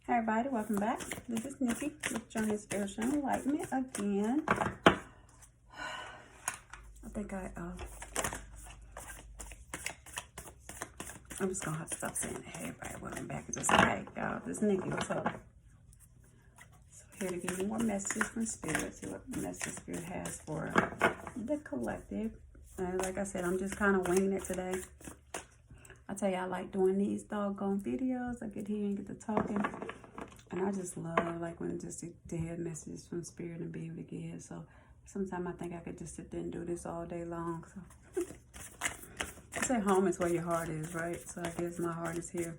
Hey everybody, welcome back. This is Nikki with Journey Spiritual Enlightenment again. I'm just gonna have to stop saying hey everybody, welcome back and just say hey y'all, this is Nikki, what's up? So here to give you more messages from Spirit, see what the message Spirit has for the collective. And like I said, I'm just kind of winging it today. I tell you, I like doing these doggone videos. I get here and get to talking. And I just love, like, when just to hear messages from Spirit and be able to give. So sometimes I think I could just sit there and do this all day long. So I say home is where your heart is, right? So I guess my heart is here.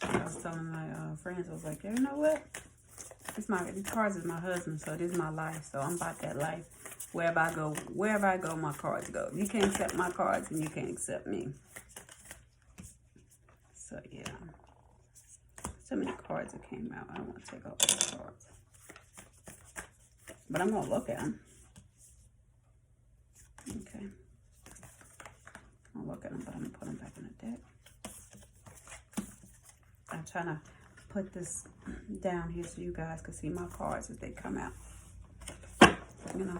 I was telling my friends, I was like, yeah, you know what? These cards is my husband, so this is my life. So I'm about that life. Wherever I go, my cards go. If you can't accept my cards, then you can't accept me. So yeah. So many cards that came out. I don't want to take all those cards. But I'm going to look at them. Okay. I'll look at them, but I'm going to put them back in the deck. I'm trying to put this down here so you guys can see my cards as they come out. You know.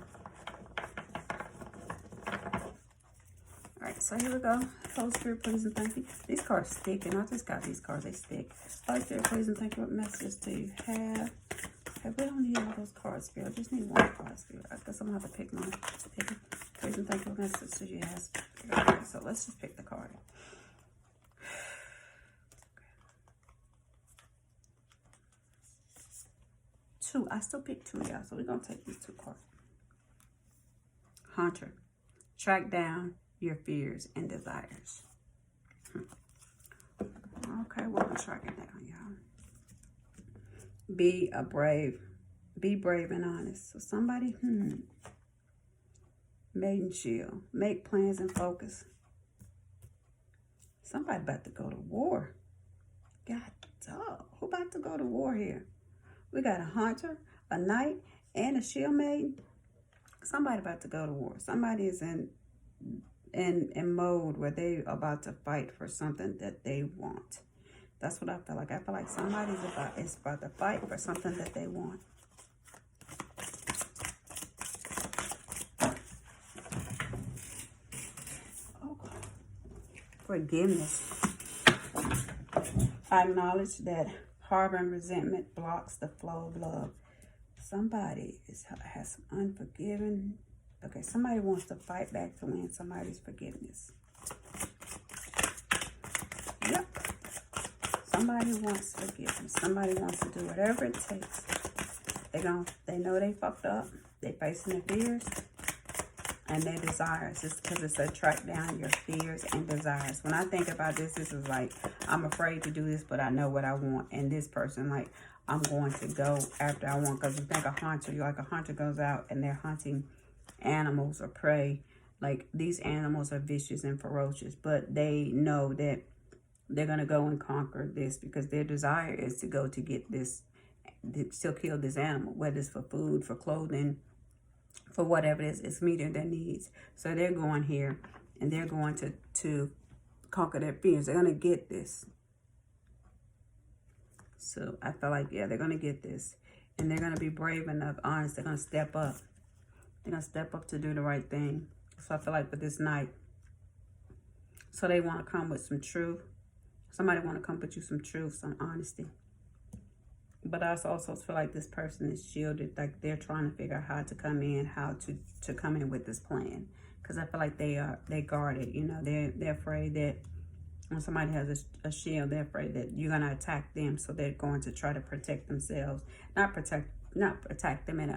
Alright, so here we go. Holy Spirit, please and thank you. These cards stick, and I just got these cards. They stick. Holy Spirit, please and thank you. What messages do you have? Okay, we don't need all those cards, Spirit. I just need one card, Spirit. I guess I'm going to have to pick one. Please and thank you. What messages do you have? Okay, so let's just pick the card. Two. I still pick two, y'all. So we're going to take these two cards. Hunter. Track down your fears and desires. Okay, we're gonna track it down, y'all. Be brave and honest. So somebody, maiden shield. Make plans and focus. Somebody about to go to war. God dog, who about to go to war here? We got a hunter, a knight, and a shield maiden. Somebody about to go to war. Somebody is in mode where they about to fight for something that they want. That's what I feel like. I feel like somebody's about to fight for something that they want. Okay. Forgiveness. I acknowledge that harboring resentment blocks the flow of love. Somebody has some unforgiving. Okay, somebody wants to fight back to win somebody's forgiveness. Yep. Somebody wants forgiveness. Somebody wants to do whatever it takes. They know they fucked up. They facing their fears and their desires. Just because it's a track down your fears and desires. When I think about this, this is like, I'm afraid to do this, but I know what I want. And this person, like, I'm going to go after I want. Because you think a hunter, like a hunter goes out and they're hunting animals or prey. Like, these animals are vicious and ferocious, but they know that they're going to go and conquer this because their desire is to go to get this, to still kill this animal, whether it's for food, for clothing, for whatever it is, it's meeting their needs. So they're going here and they're going to conquer their fears. They're going to get this. So I feel like, yeah, they're going to get this, and they're going to be brave enough, honest. They're going to step up. They're going to step up to do the right thing. So I feel like for this night, so they want to come with some truth. Somebody want to come with you some truth, some honesty. But I also feel like this person is shielded. Like they're trying to figure out how to come in, how to come in with this plan. Because I feel like they guarded. You know, they're afraid that when somebody has a shield, they're afraid that you're going to attack them. So they're going to try to protect themselves. Not attack them in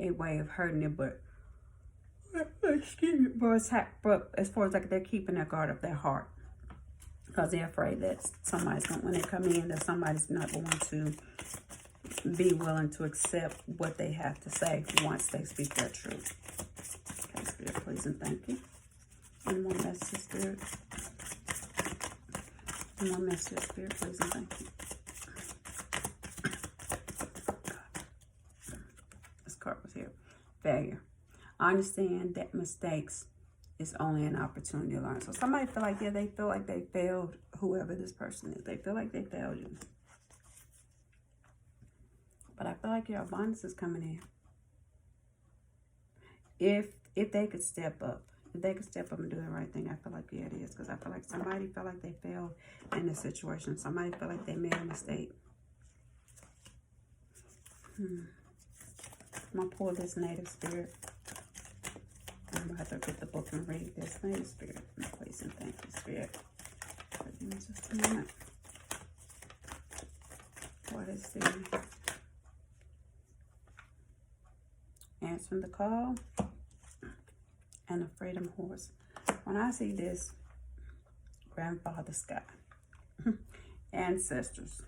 a way of hurting them, but excuse me, but as far as like they're keeping their guard of their heart, because they're afraid that somebody's going, when they come in, that somebody's not going to be willing to accept what they have to say once they speak their truth. Okay, Spirit, please and thank you. One more message, Spirit. One more message, Spirit, please and thank you. This card was here. Failure. I understand that mistakes is only an opportunity to learn. So somebody feel like, yeah, they feel like they failed. whoever this person is. They feel like they failed you. But I feel like your abundance is coming in. If they could step up. If they could step up and do the right thing, I feel like, yeah, it is. Because I feel like somebody felt like they failed in the situation. Somebody felt like they made a mistake. I'm going to pull this native spirit. I'm going to have to get the book and read this native spirit. Place and thank you, spirit. Give me just a moment. What is the answering the call? And a freedom horse. When I see this, grandfather sky, ancestors.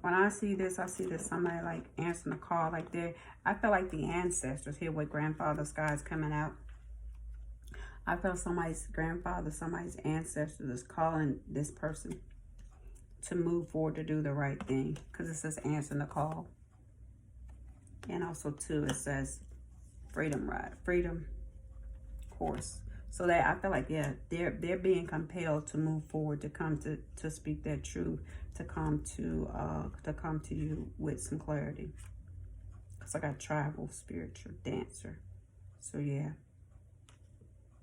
When I see this somebody like answering the call like that. I feel like the ancestors here with grandfather sky is coming out. I feel somebody's grandfather, somebody's ancestors is calling this person to move forward to do the right thing. Because it says answering the call. And also too, it says freedom ride, freedom horse. So that I feel like, yeah, they're being compelled to move forward, to come to speak their truth, to come to you with some clarity. Because I got travel, spiritual, dancer. So yeah,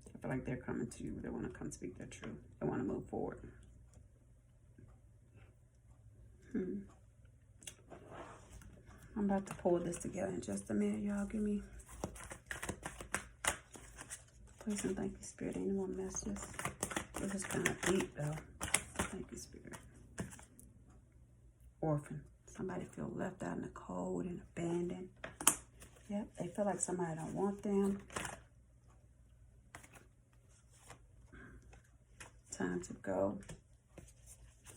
I feel like they're coming to you. They want to come speak their truth. They want to move forward. I'm about to pull this together in just a minute, y'all. Give me. Please and thank you, Spirit. Any more messages? This is kind of deep, though. Thank you, Spirit. Orphan. Somebody feel left out in the cold and abandoned. Yep, they feel like somebody don't want them. Time to go.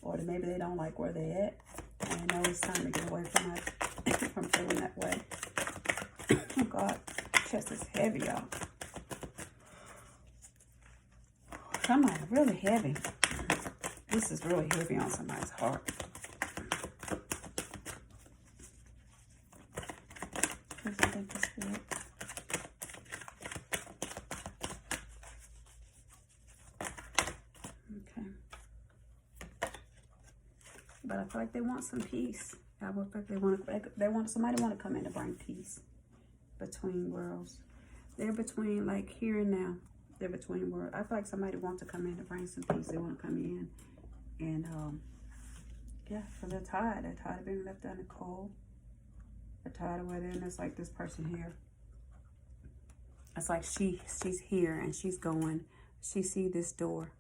Or maybe they don't like where they at. And they know it's time to get away from us, from feeling that way. Oh, God. Chest is heavy, y'all. Somebody really heavy. This is really heavy on somebody's heart. Okay. But I feel like they want some peace. I would think they want somebody want to come in to bring peace between worlds. They're between like here and now. They're between worlds. I feel like somebody wants to come in to bring some peace. They want to come in and yeah, because they're tired. They're tired of being left out in the cold. They're tired of where they're in. It's like this person here. It's like she's here and she's going. She see this door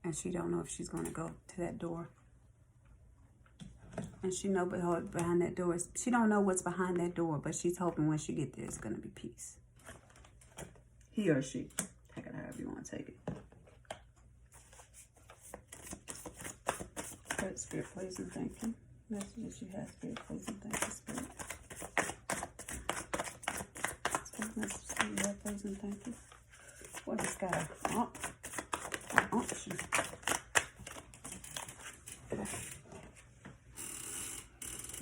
and she don't know if she's going to go to that door. And she know behind that door is, she don't know what's behind that door, but she's hoping when she get there, it's going to be peace. He or she. Take it however you want to take it. Spirit, Spirit, please and thank you. Messages you have, Spirit, please and thank you, Spirit. Spirit, messages you have, please and thank you. What this guy? Unction.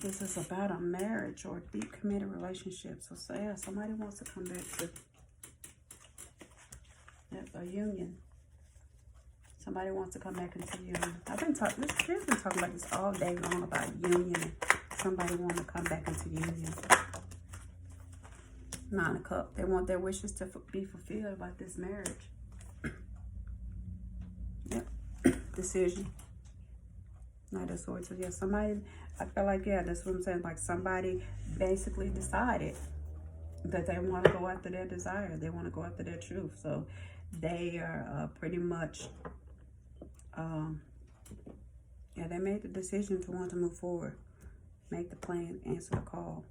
This is about a marriage or a deep committed relationship. So say somebody wants to come back to a union. Somebody wants to come back into union. I've been talking about this all day long about union. Somebody wants to come back into union. 9 of Cups. They want their wishes to be fulfilled about this marriage. Yep. Decision. Knight of Swords. So yeah, somebody, I feel like, yeah, that's what I'm saying. Like somebody basically decided that they want to go after their desire. They want to go after their truth. So they are pretty much, yeah, they made the decision to want to move forward, make the plan, answer the call.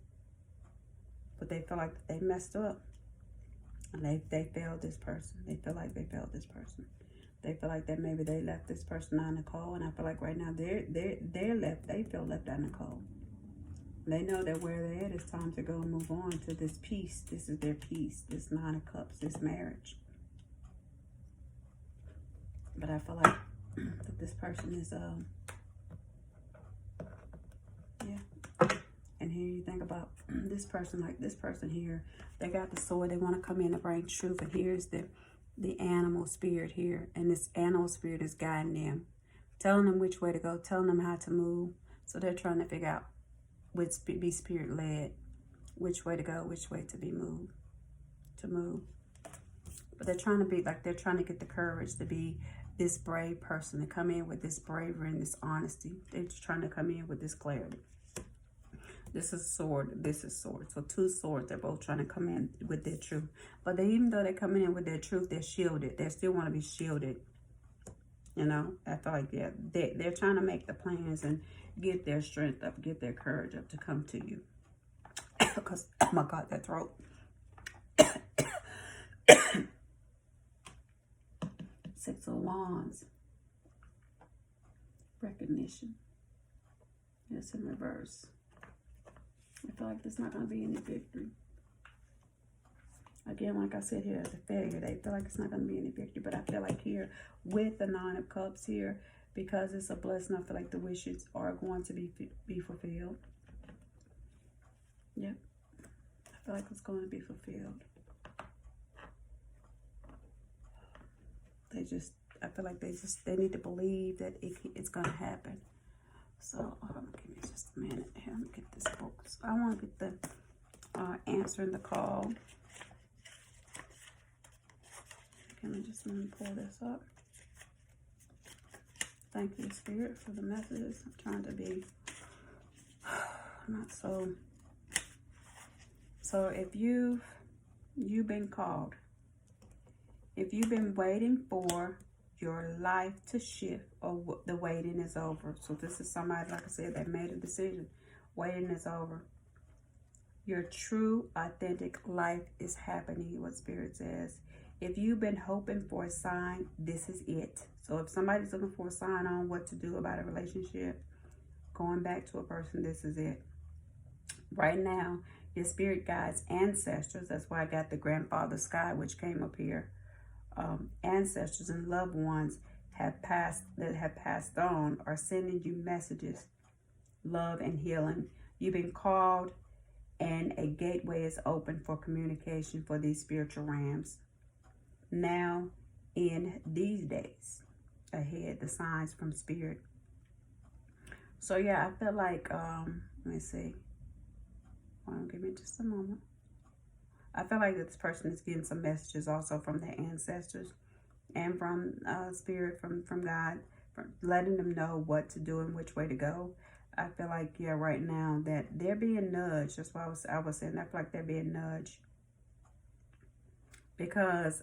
But they feel like they messed up. And they failed this person. They feel like they failed this person. They feel like that maybe they left this person out in the cold. And I feel like right now they're left. They feel left out in the cold. They know that where they're at, it's time to go and move on to this peace. This is their peace. This 9 of Cups. This marriage. But I feel like that this person is, yeah. And here you think about this person, like this person here. They got the sword. They want to come in and bring truth. And here's the animal spirit here. And this animal spirit is guiding them telling them which way to go, telling them how to move. So they're trying to figure out which be spirit led, which way to go, which way to be moved, to move. But they're trying to be like, they're trying to get the courage to be this brave person, to come in with this bravery and this honesty. They're just trying to come in with this clarity. This is sword, this is sword. So two swords, they're both trying to come in with their truth. But they, even though they're coming in with their truth, they're shielded. They still want to be shielded. You know, I feel like they're trying to make the plans and get their strength up, get their courage up to come to you. Because, oh my God, that throat. Six of Wands. Recognition. It's in reverse. I feel like there's not going to be any victory. Again, like I said here, as a failure, they feel like it's not going to be any victory. But I feel like here, with the Nine of Cups here, because it's a blessing, I feel like the wishes are going to be fulfilled. Yep. I feel like it's going to be fulfilled. I feel like they need to believe that it's going to happen. So, give me just a minute here. Let me get this book. So I want to get the answering the call. Let me pull this up. Thank you, Spirit, for the messages. I'm trying to be not so. So if you've been called, if you've been waiting for your life to shift, or the waiting is over. So this is somebody, like I said, that made a decision. Waiting is over. Your true, authentic life is happening, what Spirit says. If you've been hoping for a sign, this is it. So if somebody's looking for a sign on what to do about a relationship, going back to a person, this is it. Right now, your spirit guides, ancestors, that's why I got the grandfather sky, which came up here. Ancestors and loved ones have passed on are sending you messages, love and healing. You've been called, and a gateway is open for communication for these spiritual realms. Now, in these days ahead, the signs from Spirit. So yeah, I feel like let me see. Hold on, give me just a moment. I feel like this person is getting some messages also from their ancestors and from Spirit, from God, from letting them know what to do and which way to go. I feel like, yeah, right now that they're being nudged. That's why I was saying, I feel like they're being nudged. Because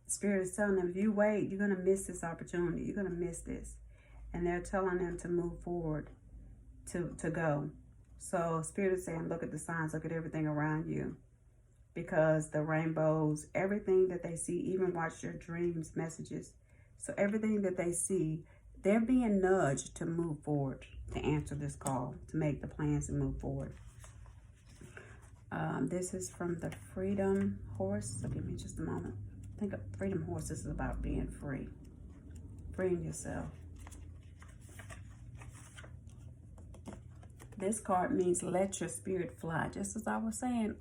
Spirit is telling them, if you wait, you're going to miss this opportunity. You're going to miss this. And they're telling them to move forward, to go. So Spirit is saying, look at the signs, look at everything around you. Because the rainbows, everything that they see, even watch your dreams, messages. So everything that they see, they're being nudged to move forward, to answer this call, to make the plans and move forward. This is from the Freedom Horse. So give me just a moment. I think Freedom Horse is about being free. Freeing yourself. This card means let your spirit fly. Just as I was saying,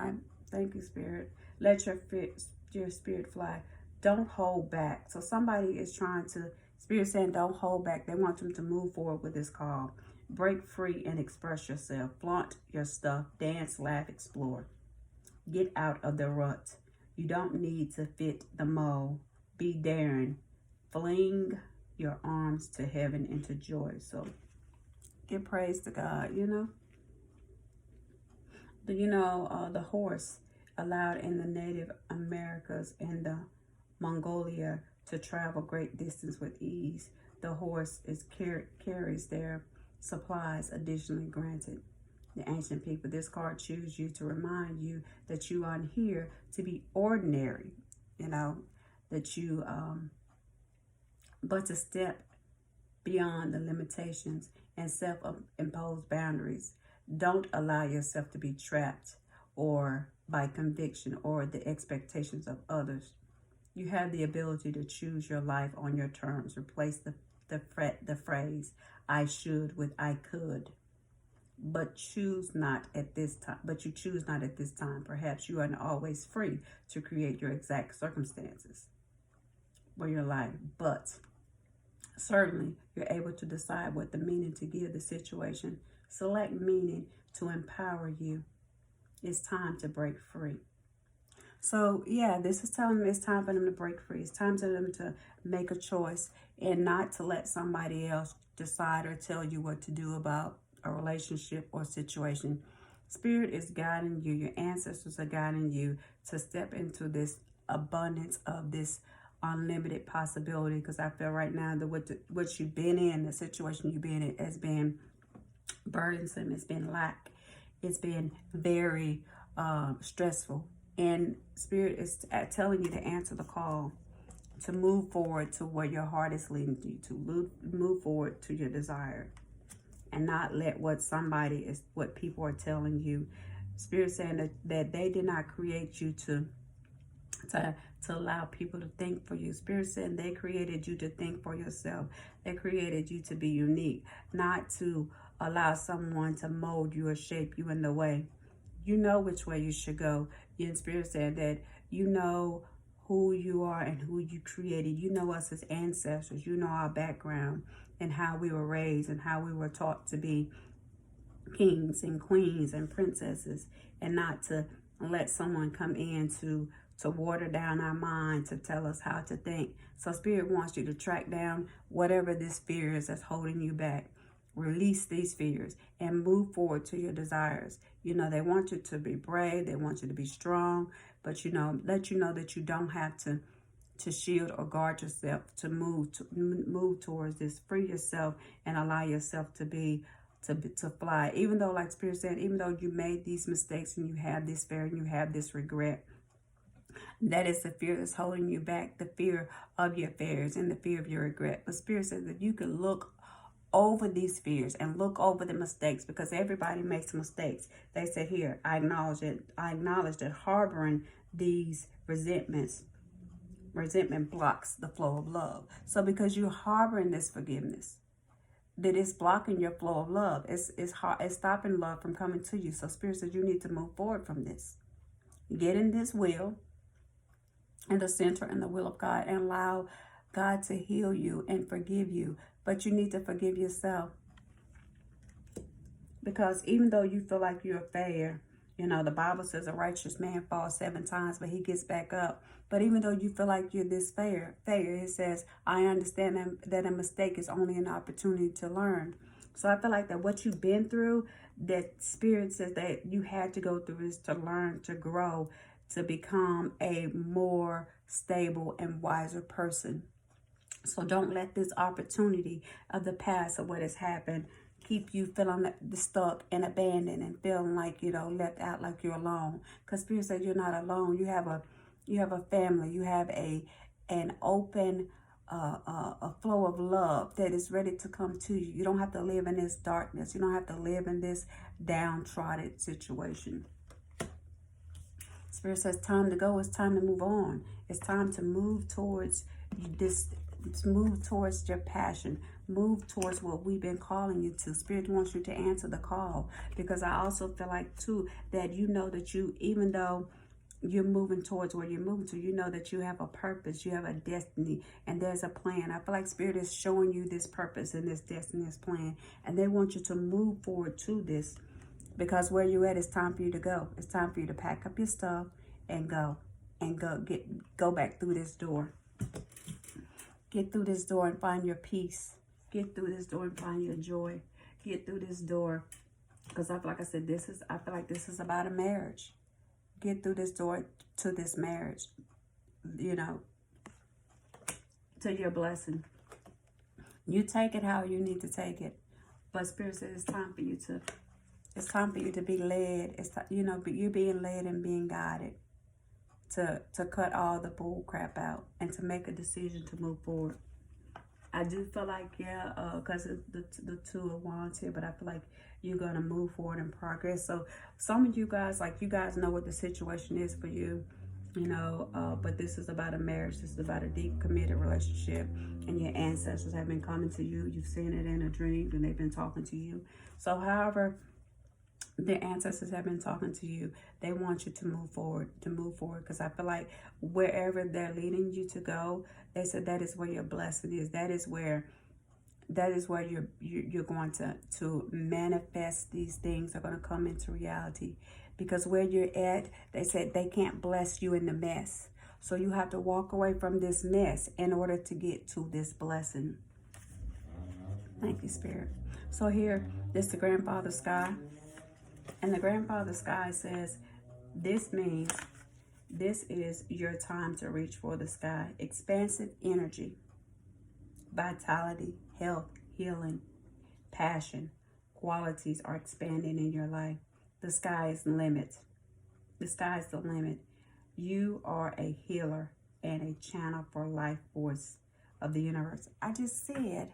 thank you, Spirit. Let your spirit fly. Don't hold back. So somebody is trying to, Spirit saying don't hold back. They want them to move forward with this call. Break free and express yourself. Flaunt your stuff. Dance, laugh, explore. Get out of the rut. You don't need to fit the mold. Be daring. Fling your arms to heaven and to joy. So give praise to God, you know. The horse allowed in the Native Americas and the Mongolia to travel great distance with ease. The horse carries their supplies additionally granted. The ancient people, this card chooses you to remind you that you aren't here to be ordinary, that you, but to step beyond the limitations and self-imposed boundaries. Don't allow yourself to be trapped or by conviction or the expectations of others. You have the ability to choose your life on your terms. Replace the phrase "I should" with "I could." But choose not at this time. But you choose not at this time. Perhaps you aren't always free to create your exact circumstances for your life. But Certainly, you're able to decide what the meaning to give the situation. Select meaning to empower you. It's time to break free. So, yeah, this is telling me it's time for them to break free. It's time for them to make a choice and not to let somebody else decide or tell you what to do about a relationship or situation. Spirit is guiding you. Your ancestors are guiding you to step into this abundance of this unlimited possibility, because I feel right now that what you've been in, the situation you've been in, has been burdensome. It's been lack. It's been very stressful. And Spirit is telling you to answer the call, to move forward to where your heart is leading you, to move forward to your desire, and not let what people are telling you. Spirit saying that they did not create you to allow people to think for you. Spirit said they created you to think for yourself. They created you to be unique, not to allow someone to mold you or shape you in the way. You know which way you should go. And Spirit said that you know who you are and who you created. You know us as ancestors. You know our background and how we were raised and how we were taught to be kings and queens and princesses, and not to let someone come in to water down our mind, to tell us how to think. So Spirit wants you to track down whatever this fear is that's holding you back. Release these fears and move forward to your desires. You know, they want you to be brave. They want you to be strong. But, you know, let you know that you don't have to shield or guard yourself, to move towards this. Free yourself and allow yourself to fly. Even though, like Spirit said, even though you made these mistakes and you have this fear and you have this regret, that is the fear that's holding you back, the fear of your fears and the fear of your regret. But Spirit says that you can look over these fears and look over the mistakes, because everybody makes mistakes. They say here, I acknowledge it. I acknowledge that harboring these resentment blocks the flow of love. So because you're harboring this forgiveness, that it's blocking your flow of love. It's stopping love from coming to you. So Spirit says you need to move forward from this. Get in this will, in the center and the will of God, and allow God to heal you and forgive you. But you need to forgive yourself, because even though you feel like you're a failure, you know, the Bible says a righteous man falls 7 times, but he gets back up. But even though you feel like you're this failure, it says, I understand that a mistake is only an opportunity to learn. So I feel like that what you've been through, that Spirit says that you had to go through this to learn, to grow, to become a more stable and wiser person. So don't let this opportunity of the past, of what has happened, keep you feeling stuck and abandoned and feeling like, you know, left out, like you're alone. Because Spirit says you're not alone. You have a family. You have an open a flow of love that is ready to come to you. You don't have to live in this darkness. You don't have to live in this downtrodden situation. Spirit says time to go. It's time to move on. It's time to move towards this. Move towards your passion. Move towards what we've been calling you to. Spirit wants you to answer the call, because I also feel like too that you know that you, even though you're moving towards where you're moving to, you know that you have a purpose, you have a destiny, and there's a plan. I feel like Spirit is showing you this purpose and this destiny, this plan, and they want you to move forward to this, because where you're at, it's time for you to go. It's time for you to pack up your stuff and go back through this door. Get through this door and find your peace. Get through this door and find your joy. Get through this door, because I feel like I said, I feel like this is about a marriage. Get through this door to this marriage, you know, to your blessing. You take it how you need to take it. But Spirit says it's time for you to be led. You're being led and being guided to cut all the bull crap out and to make a decision to move forward. I do feel like, because of the 2 of Wands here, but I feel like you're going to move forward in progress. So some of you guys, you guys know what the situation is for you, but this is about a marriage. This is about a deep, committed relationship, and your ancestors have been coming to you. You've seen it in a dream, and they've been talking to you. So however the ancestors have been talking to you, they want you to move forward, because I feel like wherever they're leading you to go, they said that is where your blessing is. That is where that is where you're going to manifest. These things are going to come into reality, because where you're at, they said they can't bless you in the mess. So you have to walk away from this mess in order to get to this blessing. Thank you, Spirit. So here, this is the grandfather sky. And the grandfather sky says, this means this is your time to reach for the sky. Expansive energy, vitality, health, healing, passion, qualities are expanding in your life. The sky is the limit. The sky is the limit. You are a healer and a channel for life force of the universe. I just said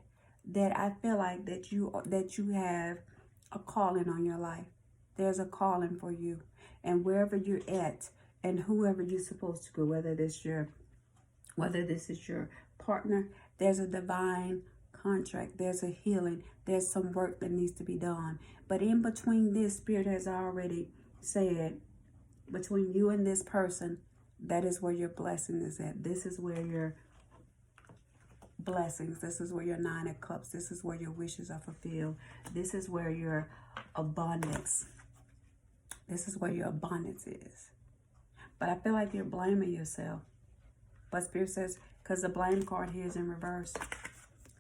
that I feel like that you have a calling on your life. There's a calling for you, and wherever you're at, and whoever you're supposed to go, whether this is your partner, there's a divine contract. There's a healing. There's some work that needs to be done. But in between this, Spirit has already said, between you and this person, that is where your blessing is at. This is where your blessings, this is where your 9 of cups, this is where your wishes are fulfilled. This is where your abundance, this is where your abundance is. But I feel like you're blaming yourself. But Spirit says, because the blame card here is in reverse.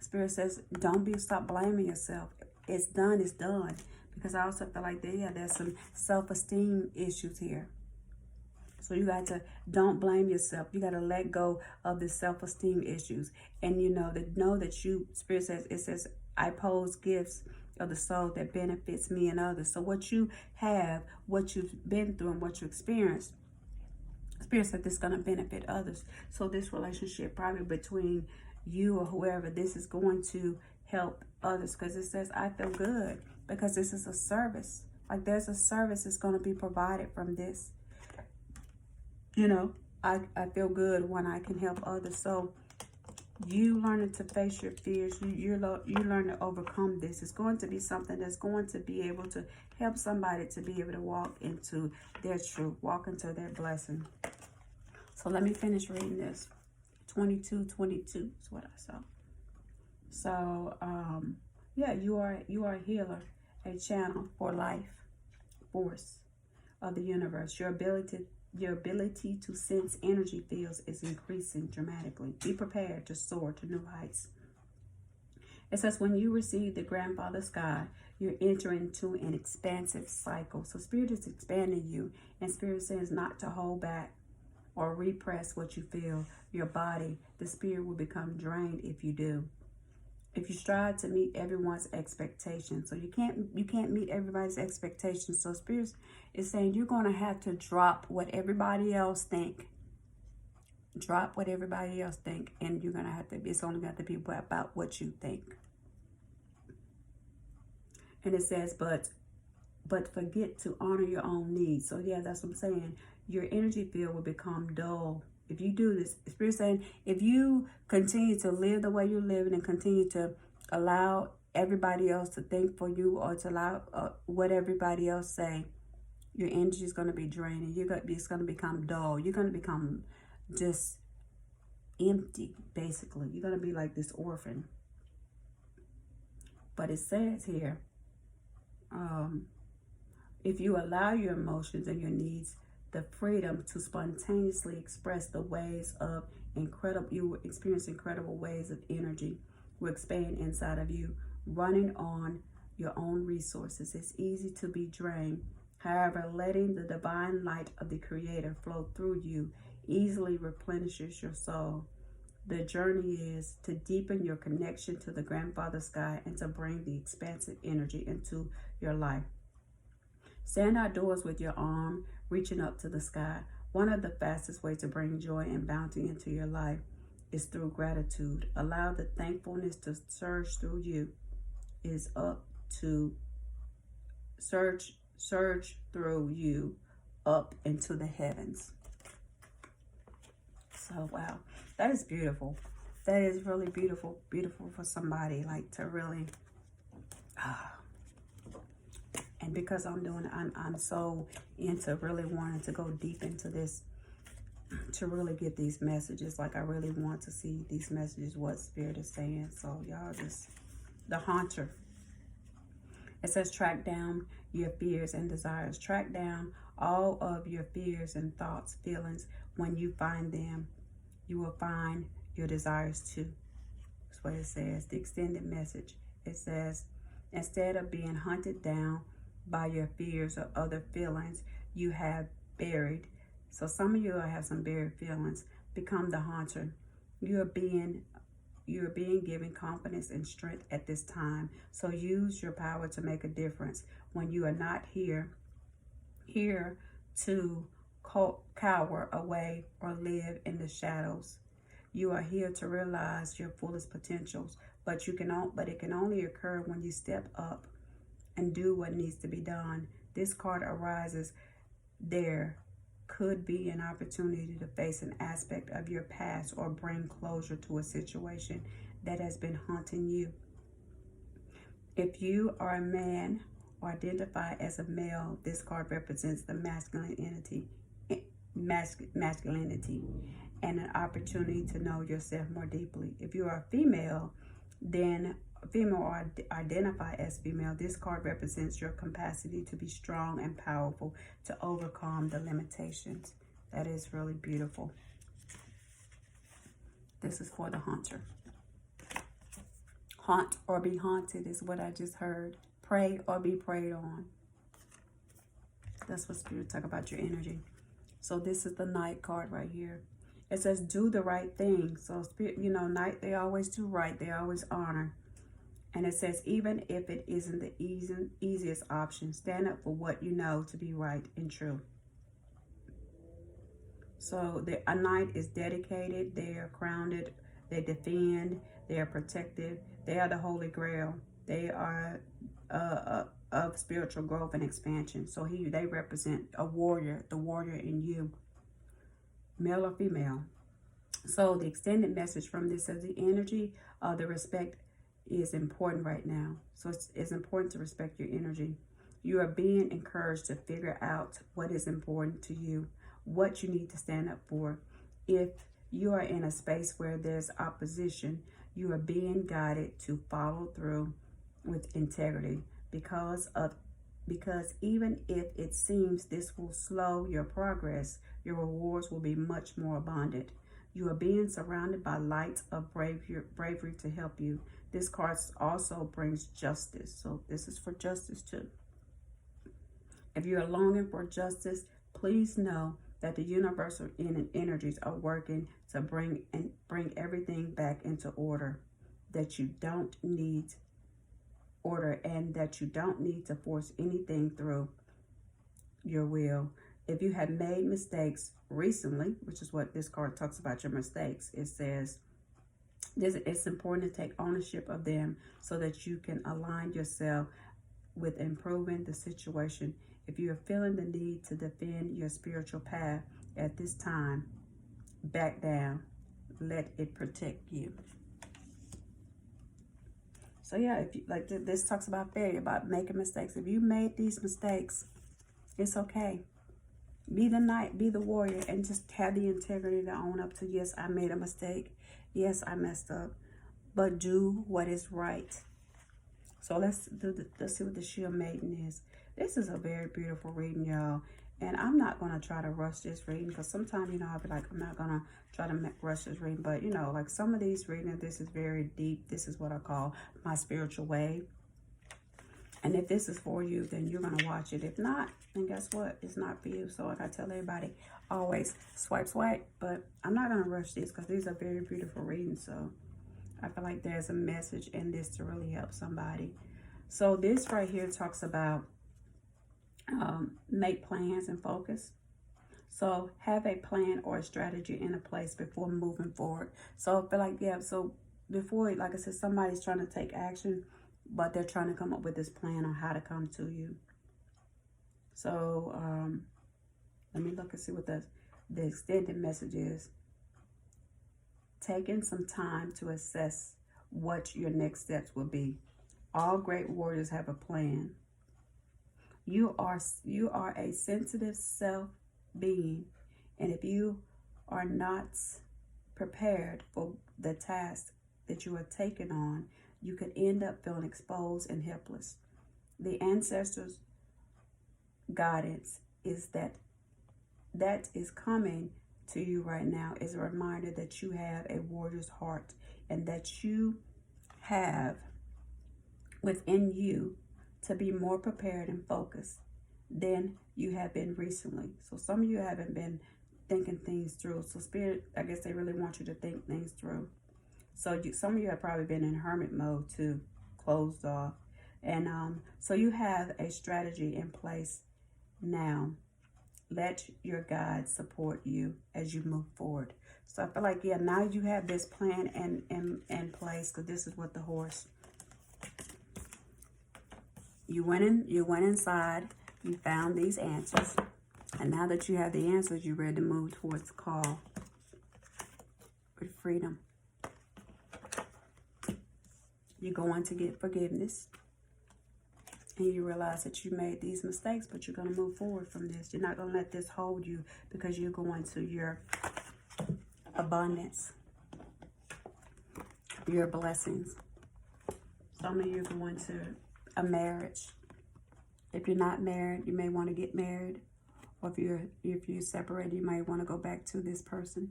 Spirit says, stop blaming yourself. It's done, it's done. Because I also feel like there's some self-esteem issues here. So you got to, don't blame yourself. You got to let go of the self-esteem issues. And know that you, Spirit says, it says, I pose gifts of the soul that benefits me and others. So what you have, what you've been through and what you experienced, Spirit said this is going to benefit others. So this relationship probably between you or whoever, this is going to help others, because it says, I feel good, because this is a service. Like there's a service that's going to be provided from this. I feel good when I can help others. So you learning to face your fears, you learn to overcome this. It's going to be something that's going to be able to help somebody to be able to walk into their truth, walk into their blessing. So let me finish reading this. 22:22 is what I saw. So you are a healer, a channel for life force of the universe. Your ability to sense energy fields is increasing dramatically. Be prepared to soar to new heights. It says, when you receive the grandfather sky, you're entering into an expansive cycle. So Spirit is expanding you, and Spirit says not to hold back or repress what you feel. Your body, the spirit will become drained if you do. If you strive to meet everyone's expectations, so you can't meet everybody's expectations. So Spirit is saying you're going to have to drop what everybody else think. Drop what everybody else think, and you're going to have to. It's only got to be about what you think. And it says, but forget to honor your own needs. So yeah, that's what I'm saying. Your energy field will become dull. If you do this, Spirit saying, if you continue to live the way you're living and continue to allow everybody else to think for you, or to allow what everybody else say, your energy is going to be draining. It's going to become dull. You're going to become just empty, basically. You're going to be like this orphan. But it says here, if you allow your emotions and your needs the freedom to spontaneously express the waves of you will experience incredible waves of energy will expand inside of you, running on your own resources. It's easy to be drained. However, letting the divine light of the Creator flow through you easily replenishes your soul. The journey is to deepen your connection to the grandfather sky and to bring the expansive energy into your life. Stand outdoors with your arm reaching up to the sky. One of the fastest ways to bring joy and bounty into your life is through gratitude. Allow the thankfulness to surge through you. Is up to surge through you up into the heavens. So wow, that is beautiful. That is really beautiful for somebody, like, to really and because I'm so into really wanting to go deep into this, to really get these messages. Like, I really want to see these messages, what Spirit is saying. So y'all just the haunter. It says track down your fears and desires. Track down all of your fears and thoughts, feelings. When you find them, you will find your desires too. That's what it says. The extended message. It says, instead of being hunted down by your fears or other feelings you have buried. So some of you will have some buried feelings. Become the haunter. You are being given confidence and strength at this time. So use your power to make a difference when you are not here to cower away or live in the shadows. You are here to realize your fullest potentials, but it can only occur when you step up and do what needs to be done. This card arises. There could be an opportunity to face an aspect of your past or bring closure to a situation that has been haunting you. If you are a man or identify as a male, this card represents the masculinity and an opportunity to know yourself more deeply. If you are a female, then female or identify as female, this card represents your capacity to be strong and powerful to overcome the limitations. That is really beautiful. This is for the haunter. Haunt or be haunted is what I just heard. Pray or be prayed on. That's what Spirit talk about your energy. So this is the Knight card right here. It says do the right thing. So Spirit, Knight, they always do right. They always honor. And it says, even if it isn't the easiest option, stand up for what you know to be right and true. So a knight is dedicated, they are grounded, they defend, they are protective, they are the Holy Grail. They are of spiritual growth and expansion. So they represent a warrior, the warrior in you, male or female. So the extended message from this is the energy of the respect is important right now. So it's important to respect your energy. You are being encouraged to figure out what is important to you, what you need to stand up for. If you are in a space where there's opposition, you are being guided to follow through with integrity because even if it seems this will slow your progress, your rewards will be much more abundant. You are being surrounded by light of bravery to help you. This card also brings justice. So this is for justice too. If you are longing for justice, please know that the universal energies are working to bring everything back into order. That you don't need order and that you don't need to force anything through your will. If you have made mistakes recently, which is what this card talks about, your mistakes, it says it's important to take ownership of them so that you can align yourself with improving the situation. If you are feeling the need to defend your spiritual path at this time, back down. Let it protect you. So yeah, if you, like this talks about failure, about making mistakes. If you made these mistakes, it's okay. Be the knight, be the warrior, and just have the integrity to own up to, yes, I made a mistake. Yes, I messed up. But do what is right. So let's see what the Shield Maiden is. This is a very beautiful reading, y'all. And I'm not going to try to rush this reading because sometimes, I'll be like, I'm not going to try to rush this reading. But, like some of these readings, this is very deep. This is what I call my spiritual wave. And if this is for you, then you're going to watch it. If not, then guess what? It's not for you. So like I tell everybody, always swipe, swipe. But I'm not going to rush these because these are very beautiful readings. So I feel like there's a message in this to really help somebody. So this right here talks about make plans and focus. So have a plan or a strategy in a place before moving forward. So I feel like, yeah, so before, like I said, somebody's trying to take action, but they're trying to come up with this plan on how to come to you. So let me look and see what the extended message is. Taking some time to assess what your next steps will be. All great warriors have a plan. You are a sensitive self being, and if you are not prepared for the task that you are taking on, you could end up feeling exposed and helpless. The ancestors' guidance is that is coming to you right now is a reminder that you have a warrior's heart and that you have within you to be more prepared and focused than you have been recently. So some of you haven't been thinking things through. So Spirit, I guess they really want you to think things through. So some of you have probably been in hermit mode too, closed off. And so you have a strategy in place now. Let your guides support you as you move forward. So I feel like, yeah, now you have this plan in place, because this is what the horse. You went inside, you found these answers, and now that you have the answers, you're ready to move towards the call with freedom. You're going to get forgiveness. And you realize that you made these mistakes, but you're going to move forward from this. You're not going to let this hold you, because you're going to your abundance, your blessings. Some of you are going to a marriage. If you're not married, you may want to get married. Or if you're separated, you might want to go back to this person.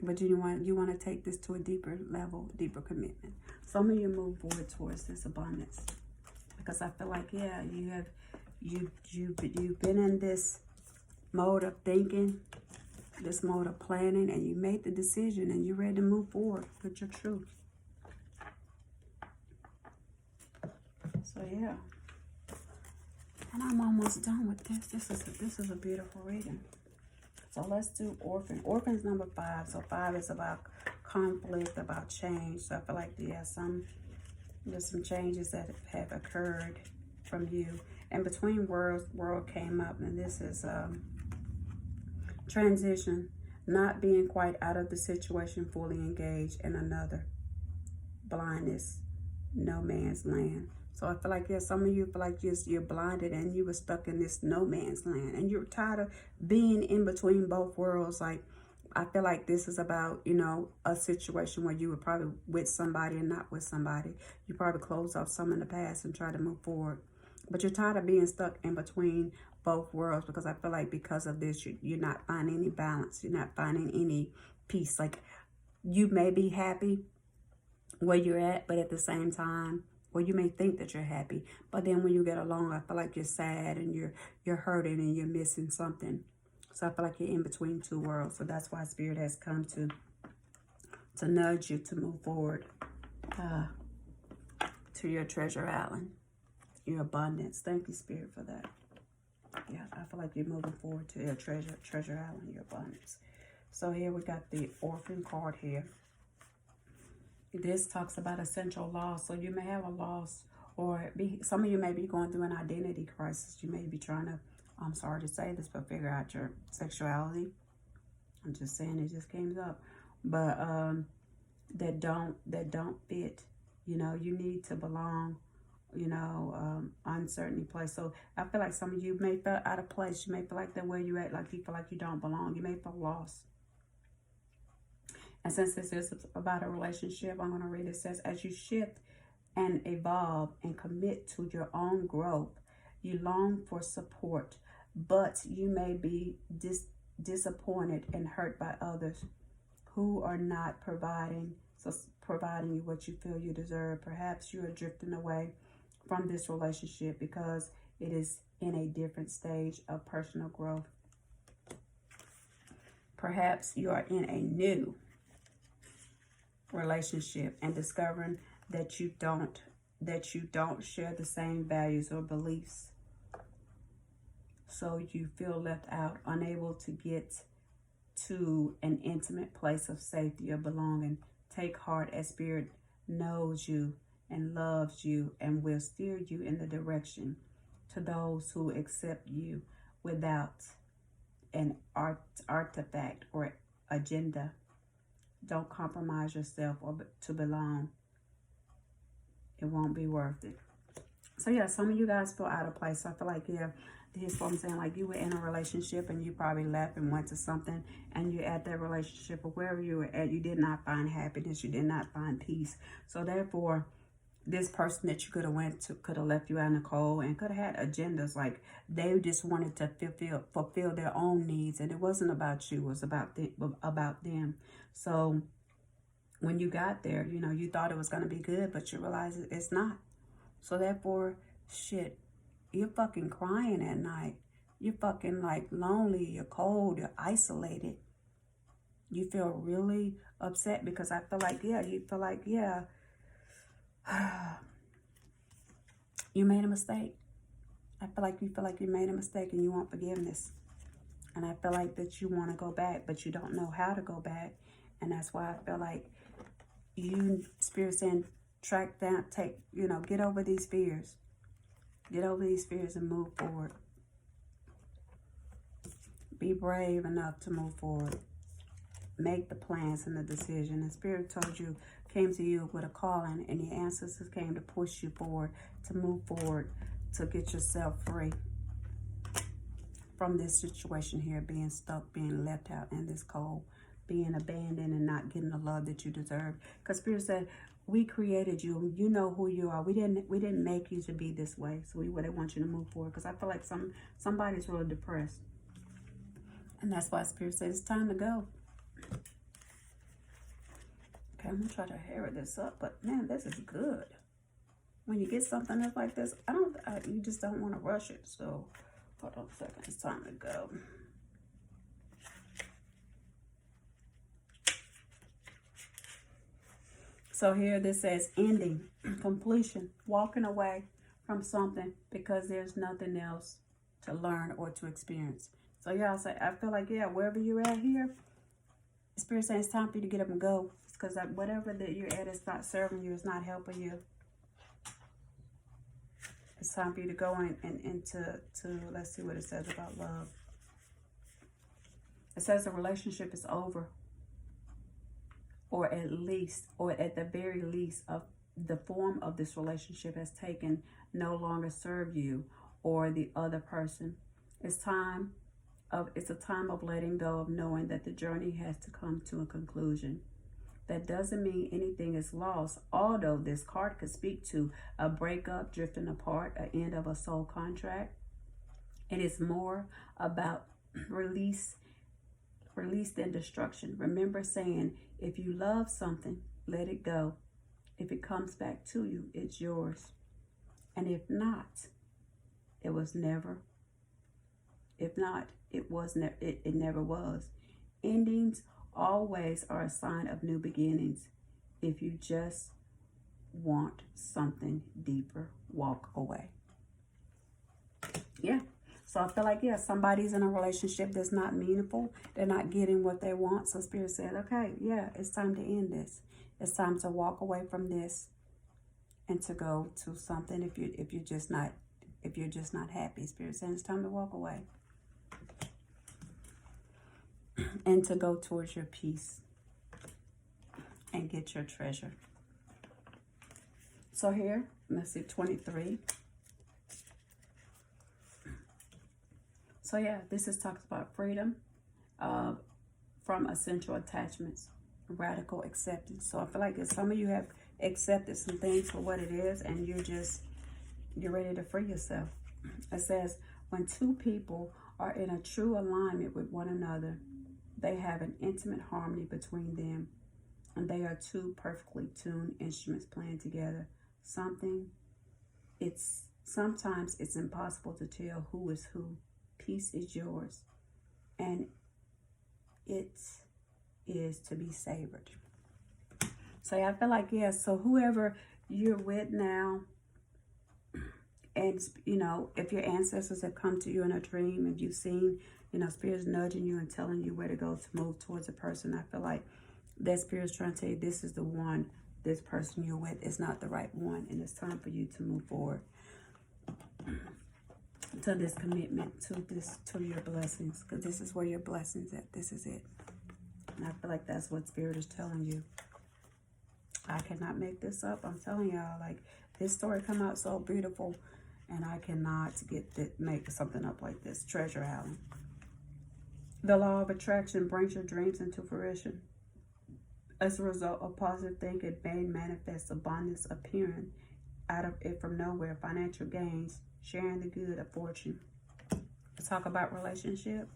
But you want to take this to a deeper level, deeper commitment. Some of you move forward towards this abundance. Because I feel like, yeah, you've been in this mode of thinking, this mode of planning, and you made the decision and you're ready to move forward with your truth. So yeah. And I'm almost done with this. This is a beautiful reading. So let's do Orphan. Orphan's number 5. So 5 is about conflict, about change. So I feel like there's some changes that have occurred from you. And between world came up, and this is transition, not being quite out of the situation, fully engaged in another. Blindness, no man's land. So I feel like, yeah, some of you feel like you're blinded and you were stuck in this no man's land. And you're tired of being in between both worlds. Like, I feel like this is about, you know, a situation where you were probably with somebody and not with somebody. You probably closed off some in the past and tried to move forward. But you're tired of being stuck in between both worlds, because I feel like because of this, you're not finding any balance. You're not finding any peace. Like, you may be happy where you're at, but at the same time, well, you may think that you're happy, but then when you get along, I feel like you're sad and you're hurting and you're missing something. So I feel like you're in between two worlds. So that's why Spirit has come to nudge you to move forward to your treasure island, your abundance. Thank you, Spirit, for that. Yeah, I feel like you're moving forward to your treasure island, your abundance. So here we got the Orphan card here. This talks about essential loss. So you may have a loss, or some of you may be going through an identity crisis. You may be trying to, I'm sorry to say this, but figure out your sexuality. I'm just saying, it just came up. But that don't fit. You know, you need to belong, you know, uncertainty place. So I feel like some of you may feel out of place. You may feel like that where you at, like you feel like you don't belong. You may feel lost. And since this is about a relationship, I'm going to read it. It says, as you shift and evolve and commit to your own growth, you long for support, but you may be disappointed and hurt by others who are not providing you what you feel you deserve. Perhaps you are drifting away from this relationship because it is in a different stage of personal growth. Perhaps you are in a new relationship and discovering that you don't share the same values or beliefs. So you feel left out, unable to get to an intimate place of safety or belonging. Take heart, as Spirit knows you and loves you and will steer you in the direction to those who accept you without an artifact or agenda. Don't compromise yourself or to belong. It won't be worth it. So yeah, some of you guys feel out of place. So I feel like, yeah, here's what I'm saying. Like, you were in a relationship and you probably left and went to something, and you're at that relationship or wherever you were at, you did not find happiness. You did not find peace. So therefore, this person that you could have went to could have left you out in the cold and could have had agendas. Like they just wanted to fulfill their own needs, and it wasn't about you. It was about them. So when you got there, you know, you thought it was going to be good, but you realize it's not. So therefore, shit, you're fucking crying at night. You're fucking like lonely. You're cold. You're isolated. You feel really upset because I feel like, yeah, you feel like, yeah, you made a mistake. I feel like you made a mistake and you want forgiveness. And I feel like that you want to go back, but you don't know how to go back. And that's why I feel like you, Spirit saying, track down, get over these fears. Get over these fears and move forward. Be brave enough to move forward. Make the plans and the decision. And Spirit told you, came to you with a calling, and the ancestors came to push you forward, to move forward, to get yourself free from this situation here, being stuck, being left out in this cold, being abandoned and not getting the love that you deserve. Because Spirit said, we created you. You know who you are. We didn't make you to be this way. So we would want you to move forward. Because I feel like somebody's really depressed. And that's why Spirit says it's time to go. Okay, I'm going to try to hurry this up. But man, this is good. When you get something that's like this, you just don't want to rush it. So hold on a second. It's time to go. So here this says ending, completion, walking away from something because there's nothing else to learn or to experience. So y'all say, I feel like, yeah, wherever you're at here, the Spirit saying it's time for you to get up and go. Because whatever that you're at is not serving you, it's not helping you. It's time for you to go into let's see what it says about love. It says the relationship is over. Or at the very least, of the form of this relationship has taken no longer serve you or the other person. It's a time of letting go, of knowing that the journey has to come to a conclusion. That doesn't mean anything is lost, although this card could speak to a breakup, drifting apart, an end of a soul contract. It is more about release than destruction. Remember saying, if you love something, let it go. If it comes back to you, it's yours. And if not, it was never. If not, it never was. Endings always are a sign of new beginnings. If you just want something deeper, walk away. Yeah. So I feel like, yeah, somebody's in a relationship that's not meaningful. They're not getting what they want. So Spirit said, okay, yeah, it's time to end this. It's time to walk away from this and to go to something. If you're just not happy, Spirit said it's time to walk away and to go towards your peace and get your treasure. So here, let's see, 23. So yeah, this talks about freedom from essential attachments, radical acceptance. So I feel like some of you have accepted some things for what it is, and you're ready to free yourself. It says, when two people are in a true alignment with one another, they have an intimate harmony between them, and they are two perfectly tuned instruments playing together. Sometimes it's impossible to tell who is who. Peace is yours, and it is to be savored. So I feel like, yeah, so whoever you're with now, and, you know, if your ancestors have come to you in a dream, if you've seen, you know, Spirit's nudging you and telling you where to go to move towards a person, I feel like that Spirit's trying to tell you this is the one, this person you're with is not the right one, and it's time for you to move forward to this commitment, to your blessings, because this is where your blessings at. This is it. And I feel like that's what Spirit is telling you. I cannot make this up. I'm telling y'all, like, this story come out so beautiful, and I cannot make something up like this. Treasure Island. The law of attraction brings your dreams into fruition. As a result of positive thinking, may manifest abundance appearing out of it from nowhere, financial gains, sharing the good of fortune. Let's talk about relationship.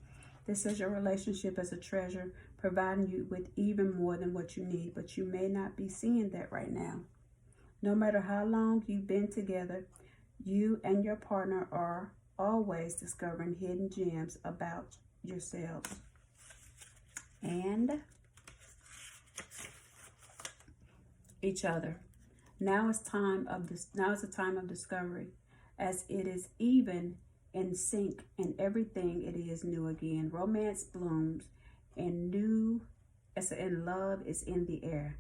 This is your relationship as a treasure, providing you with even more than what you need, but you may not be seeing that right now. No matter how long you've been together, you and your partner are always discovering hidden gems about yourselves. And each other. Now is the time of discovery, as it is even in sync, and everything it is new again. Romance blooms, and love is in the air.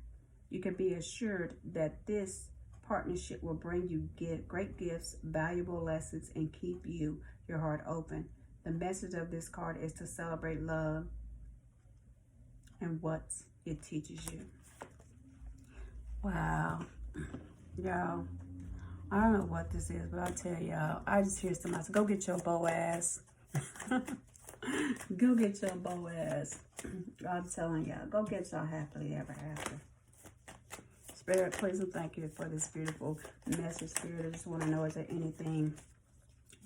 You can be assured that this partnership will bring you great gifts, valuable lessons, and keep your heart open. The message of this card is to celebrate love and what it teaches you. Wow. Y'all, I don't know what this is, but I tell y'all, I just hear somebody say, go get your Boaz. Go get your Boaz. I'm telling y'all, go get your happily ever after. Spirit, please and thank you for this beautiful message. Spirit, I just want to know, is there anything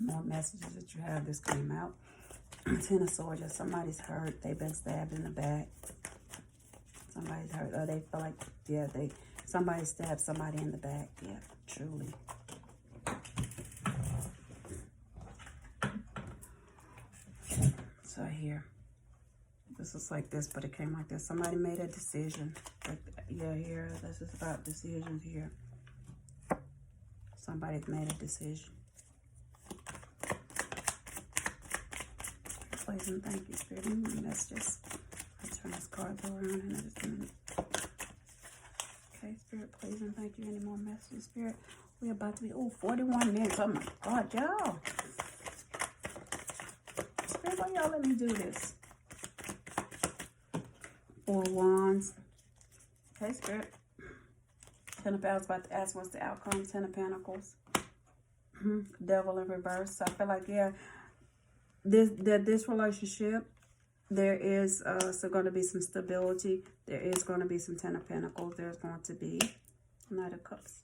more messages that you have? This came out. Ten of Swords. Somebody's hurt. They've been stabbed in the back. Somebody's hurt. Or they feel like, yeah, somebody stabbed somebody in the back. Yeah, truly. So here, this is like this, but it came like this. Somebody made a decision. Like, yeah, here, this is about decisions here. Somebody's made a decision. Please and thank you, Spirit. Messages. I'll turn this card around in just a minute. Okay, Spirit, please and thank you. Any more messages, Spirit? We're about to be, 41 minutes. Oh my God, y'all. Spirit, why y'all let me do this? 4 Wands. Okay, Spirit. 10 of Pentacles, about to ask what's the outcome. 10 of Pentacles. Devil in reverse. So I feel like, yeah, this relationship, there is so going to be some stability. There is going to be some 10 of Pentacles. There's going to be Knight of Cups.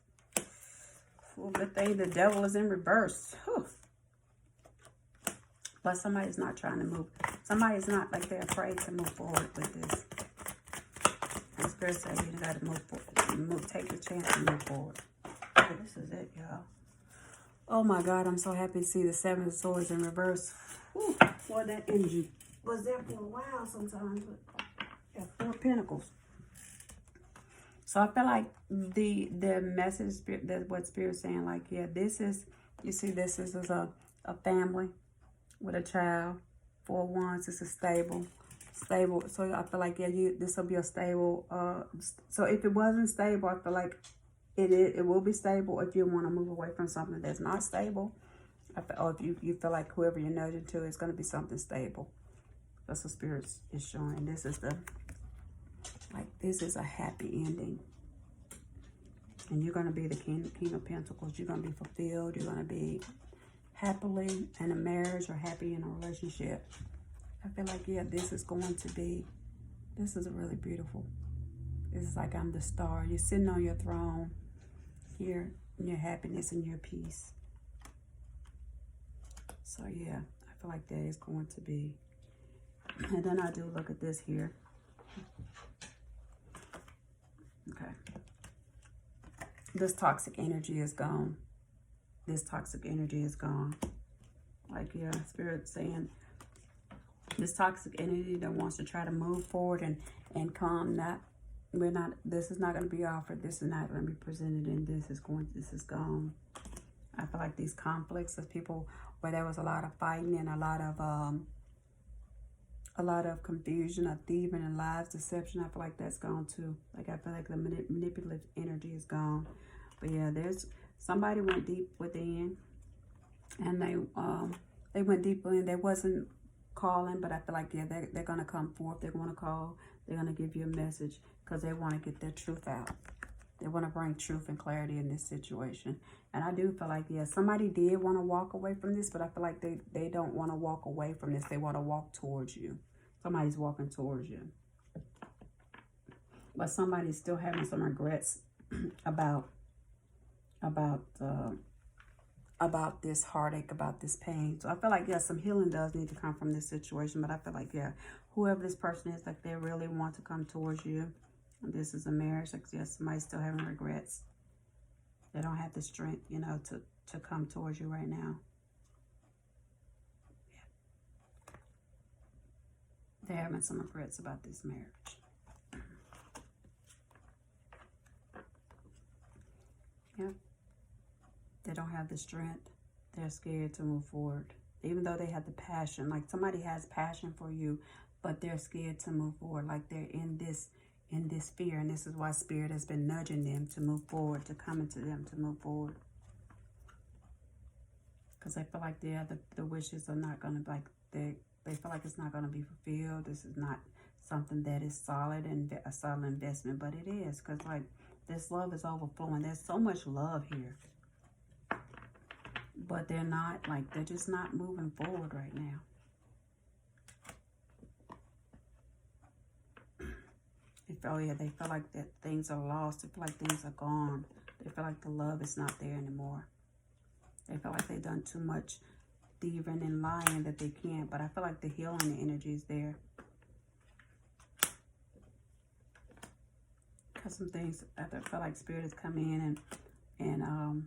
Well, good thing the devil is in reverse. Whew. But somebody's not trying to move. Somebody's not, like, they're afraid to move forward with this. And Spirit said you got to move forward. Take the chance to move forward. Okay, this is it, y'all. Oh my God, I'm so happy to see the 7 of Swords in reverse. Whew, boy, that energy was there for a while sometimes. But yeah, 4 Pentacles. So I feel like the message, that what Spirit's saying, like, yeah, this is, you see, this is a family with a child. 4 Wands is a stable. So I feel like, yeah, this will be a stable. So if it wasn't stable, I feel like it will be stable if you want to move away from something that's not stable. Or if you feel like whoever you're nudging to is going to be something stable. That's what Spirit is showing. This is this is a happy ending. And you're going to be the King of Pentacles. You're going to be fulfilled. You're going to be happily in a marriage or happy in a relationship. I feel like, yeah, this is a really beautiful. This is like I'm the star. You're sitting on your throne here in your happiness and your peace. So, yeah, I feel like that is going to be. And then I do look at this here. Okay. This toxic energy is gone. This toxic energy is gone. Like, yeah, Spirit saying this toxic energy that wants to try to move forward and come, this is not going to be offered. This is not going to be presented, and this is gone. I feel like these conflicts of people where there was a lot of fighting and a lot of confusion, of thieving and lies, deception. I feel like that's gone too. Like, I feel like the manipulative energy is gone. But yeah, somebody went deep within, and they went deep in. They wasn't calling, but I feel like, yeah, they're gonna come forth. They're gonna call. They're gonna give you a message because they want to get their truth out. They want to bring truth and clarity in this situation. And I do feel like, yeah, somebody did want to walk away from this, but I feel like they don't want to walk away from this. They want to walk towards you. Somebody's walking towards you. But somebody's still having some regrets about about this heartache, about this pain. So I feel like, yeah, some healing does need to come from this situation. But I feel like, yeah, whoever this person is, like, they really want to come towards you. This is a marriage. Like, yeah, somebody's still having regrets. They don't have the strength, you know, to come towards you right now. Yeah. They're having some regrets about this marriage. Yep. They don't have the strength. They're scared to move forward. Even though they have the passion, like somebody has passion for you, but they're scared to move forward. Like they're in this fear. And this is why Spirit has been nudging them to move forward, to come into them to move forward. Because they feel like the wishes are not going to, like, they feel like it's not going to be fulfilled. This is not something that is solid and a solid investment, but it is. Because, like, this love is overflowing. There's so much love here. But they're not, like, they're just not moving forward right now. Oh yeah, they feel like that things are lost. They feel like things are gone. They feel like the love is not there anymore. They feel like they've done too much thieving and lying that they can't. But I feel like the healing energy is there. Because some things, I feel like Spirit has come in and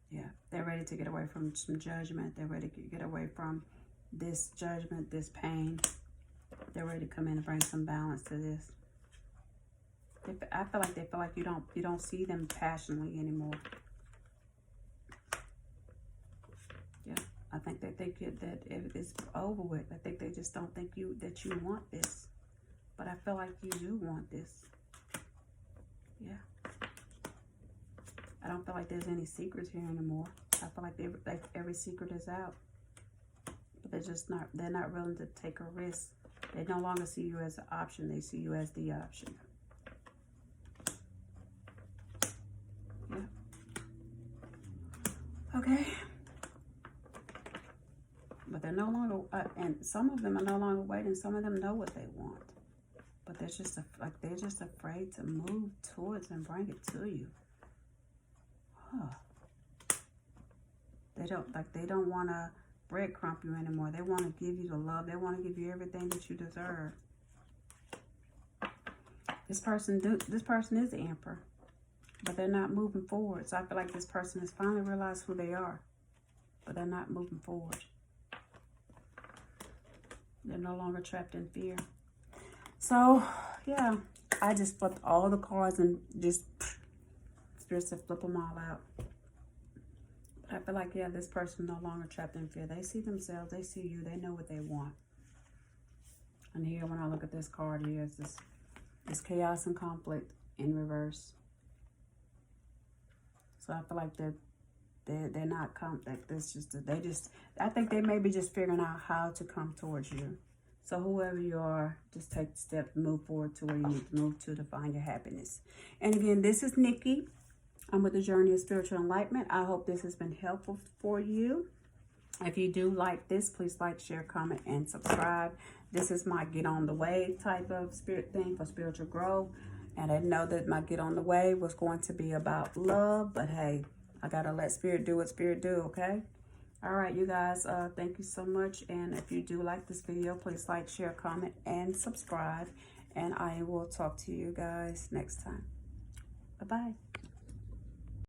yeah, they're ready to get away from some judgment. They're ready to get away from this judgment, this pain. They're ready to come in and bring some balance to this. I feel like they feel like you don't see them passionately anymore. Yeah, I think they think that it's over with. I think they just don't think that you want this. But I feel like you do want this. Yeah. I don't feel like there's any secrets here anymore. I feel like every secret is out. But they're not willing to take a risk. They no longer see you as an option. They see you as the option. Yeah. Okay. But they're no longer, and some of them are no longer waiting. Some of them know what they want. But they're just afraid to move towards and bring it to you. Huh. They don't want to breadcrumb you anymore. They want to give you the love. They want to give you everything that you deserve. This person is the Emperor, but they're not moving forward. So I feel like this person has finally realized who they are, but they're not moving forward. They're no longer trapped in fear. So yeah, I just flipped all the cards and just Spirit said flip them all out. But I feel like, yeah, this person no longer trapped in fear. They see themselves. They see you. They know what they want. And here, when I look at this card here, it's this chaos and conflict in reverse. So I feel like they're not like this. I think they may be just figuring out how to come towards you. So whoever you are, just take the step, move forward to where you need to move to find your happiness. And again, this is Nikki. I'm with the Journey of Spiritual Enlightenment. I hope this has been helpful for you. If you do like this, please like, share, comment, and subscribe. This is my Get On The Way type of spirit thing for spiritual growth. And I know that my Get On The Way was going to be about love. But hey, I got to let Spirit do what Spirit do, okay? All right, you guys, thank you so much. And if you do like this video, please like, share, comment, and subscribe. And I will talk to you guys next time. Bye-bye.